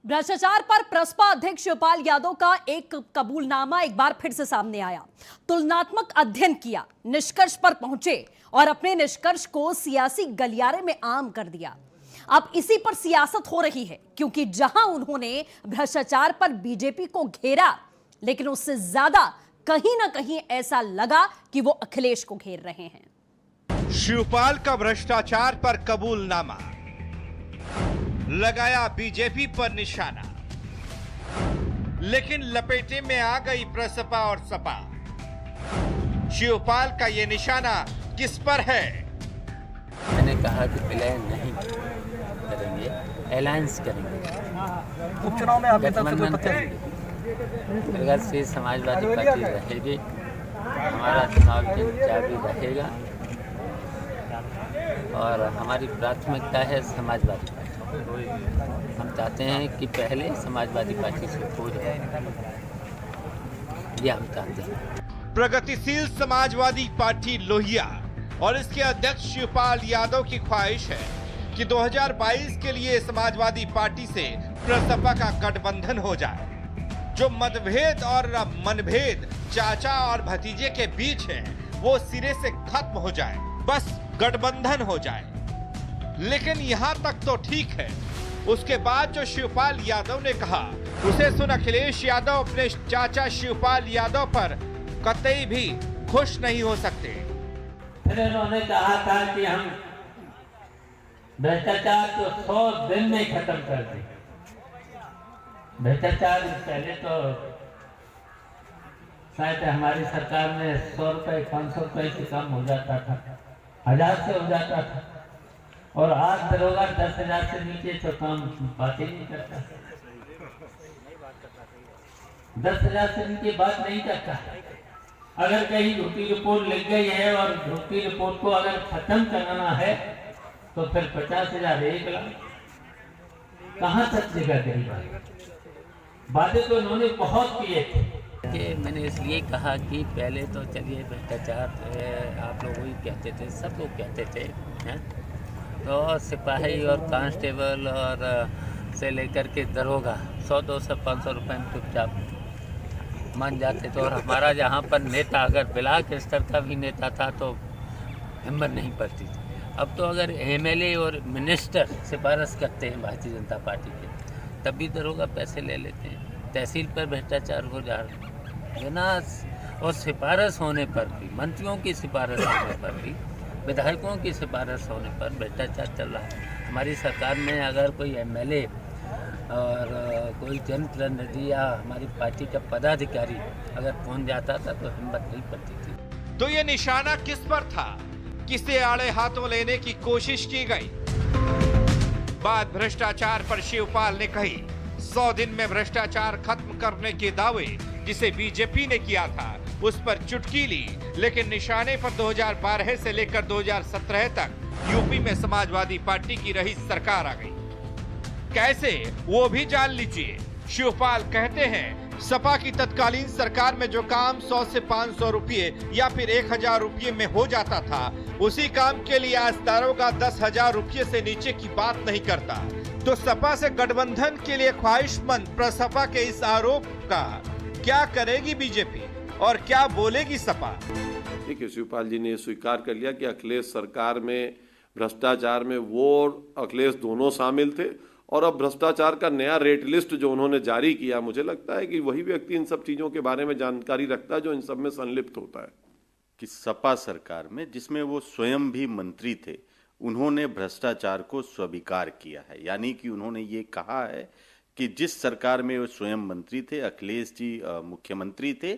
भ्रष्टाचार पर प्रसपा अध्यक्ष शिवपाल यादव का एक कबूलनामा एक बार फिर से सामने आया। तुलनात्मक अध्ययन किया, निष्कर्ष पर पहुंचे और अपने निष्कर्ष को सियासी गलियारे में आम कर दिया। अब इसी पर सियासत हो रही है, क्योंकि जहां उन्होंने भ्रष्टाचार पर बीजेपी को घेरा, लेकिन उससे ज्यादा कहीं ना कहीं ऐसा लगा कि वो अखिलेश को घेर रहे हैं। शिवपाल का भ्रष्टाचार पर कबूलनामा, लगाया बीजेपी पर निशाना, लेकिन लपेटे में आ गई प्रसपा और सपा। शिवपाल का ये निशाना किस पर है? मैंने कहा कि विलय नहीं करेंगे, अलायंस करेंगे, उपचुनाव में गठबंधन करेंगे। अगर से समाजवादी पार्टी रहेगी, हमारा चुनाव जारी रहेगा और हमारी प्राथमिकता है समाजवादी पार्टी। हम चाहते हैं कि पहले समाजवादी पार्टी से हो जाए, ये हम चाहते हैं। प्रगतिशील समाजवादी पार्टी लोहिया और इसके अध्यक्ष शिवपाल यादव की ख्वाहिश है कि 2022 के लिए समाजवादी पार्टी से प्रसपा का गठबंधन हो जाए। जो मतभेद और मनभेद चाचा और भतीजे के बीच है, वो सिरे से खत्म हो जाए, बस गठबंधन हो जाए। लेकिन यहाँ तक तो ठीक है, उसके बाद जो शिवपाल यादव ने कहा, उसे सुन अखिलेश यादव अपने चाचा शिवपाल यादव पर कतई भी खुश नहीं हो सकते। फिर उन्होंने कहा था कि हम भ्रष्टाचार को 100 दिन में खत्म कर दें। भ्रष्टाचार पहले तो शायद हमारी सरकार में 100 रुपए 500 रुपए से कम हो जाता था, 1000 से हो जाता था, और आज दरोगा 10,000 से नीचे तो काम बात ही नहीं करता, 10,000 से नीचे बात नहीं करता। अगर कहीं झूठी रिपोर्ट लिख गई है और झूठी रिपोर्ट को अगर खत्म कराना है तो फिर 50,000 1 लाख, कहाँ तक जगह गई? वादे तो उन्होंने बहुत किए थे। कि मैंने इसलिए कहा कि पहले तो चलिए भ्रष्टाचार आप लोग वही कहते थे, सब लोग कहते थे, हैं? तो सिपाही और कांस्टेबल और से लेकर के दरोगा 100, 200, 500 रुपए में चुपचाप मान जाते थे। और हमारा जहाँ पर नेता अगर ब्लॉक स्तर का भी नेता था तो हिम्मत नहीं पड़ती थी। अब तो अगर एमएलए और मिनिस्टर सिफारिश करते हैं भारतीय जनता पार्टी के, तब भी दरोगा पैसे ले लेते हैं। तहसील पर भ्रष्टाचार हो जा रहा है बिना, और सिफारिश होने पर भी, मंत्रियों की सिफारिश होने पर भी, विधायकों की सिफारिश होने पर भ्रष्टाचार चल रहा है। हमारी सरकार में अगर कोई एमएलए और कोई जनप्रतिनिधि या हमारी पार्टी का पदाधिकारी अगर पहुंच जाता था तो हिम्मत नहीं पड़ती थी। तो ये निशाना किस पर था? किसे आड़े हाथों लेने की कोशिश की गई? बात भ्रष्टाचार पर शिवपाल ने कही। 100 दिन में भ्रष्टाचार खत्म करने के दावे जिसे बीजेपी ने किया था, उस पर चुटकी ली, लेकिन निशाने पर 2012 से लेकर 2017 तक यूपी में समाजवादी पार्टी की रही सरकार आ गई। कैसे, वो भी जान लीजिए। शिवपाल कहते हैं, सपा की तत्कालीन सरकार में जो काम 100 से 500 रुपये या फिर 1000 रुपये में हो जाता था, उसी काम के लिए आज दारोगा 10,000 रुपये से नीचे की बात नहीं करता। तो सपा से गठबंधन के लिए ख्वाहिशमंद प्रसपा के इस आरोप का क्या करेगी बीजेपी और क्या बोलेगी सपा? देखिए, शिवपाल जी ने स्वीकार कर लिया कि अखिलेश सरकार में भ्रष्टाचार में वो और अखिलेश दोनों शामिल थे, और अब भ्रष्टाचार का नया रेट लिस्ट जो उन्होंने जारी किया, मुझे लगता है कि वही व्यक्ति इन सब चीजों के बारे में जानकारी रखता है जो इन सब में संलिप्त होता है। कि सपा सरकार में, जिसमें वो स्वयं भी मंत्री थे, उन्होंने भ्रष्टाचार को स्वीकार किया है। यानी कि उन्होंने ये कहा है कि जिस सरकार में वो स्वयं मंत्री थे, अखिलेश जी मुख्यमंत्री थे,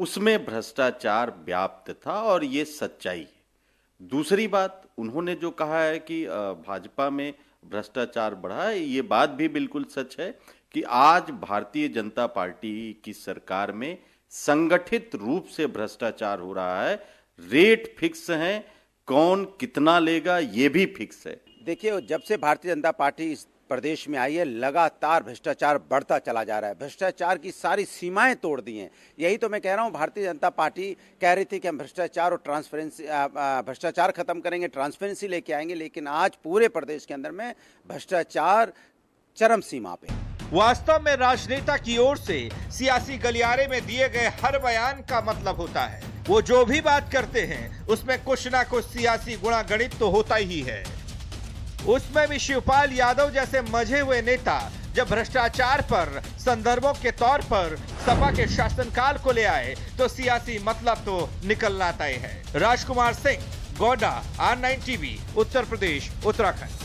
उसमें भ्रष्टाचार व्याप्त था, और ये सच्चाई है। दूसरी बात, उन्होंने जो कहा है कि भाजपा में भ्रष्टाचार बढ़ा है, ये बात भी बिल्कुल सच है कि आज भारतीय जनता पार्टी की सरकार में संगठित रूप से भ्रष्टाचार हो रहा है। रेट फिक्स है, कौन कितना लेगा ये भी फिक्स है। देखिए, जब से भारतीय जनता पार्टी इस प्रदेश में आई है, लगातार भ्रष्टाचार बढ़ता चला जा रहा है। भ्रष्टाचार की सारी सीमाएं तोड़ दी हैं। यही तो मैं कह रहा हूं, भारतीय जनता पार्टी कह रही थी कि हम भ्रष्टाचार और ट्रांसपेरेंसी, भ्रष्टाचार खत्म करेंगे, ट्रांसपेरेंसी लेके आएंगे, लेकिन आज पूरे प्रदेश के अंदर में भ्रष्टाचार चरम सीमा पे है। वास्तव में राजनेता की ओर से सियासी गलियारे में दिए गए हर बयान का मतलब होता है। वो जो भी बात करते हैं उसमें कुछ ना कुछ सियासी गुणागणित तो होता ही है। उसमें भी शिवपाल यादव जैसे मजे हुए नेता जब भ्रष्टाचार पर संदर्भों के तौर पर सपा के शासनकाल को ले आए तो सियासी मतलब तो निकलना तय है। Rajkumar Singh, Godda, R9 TV, Uttar Pradesh, Uttarakhand.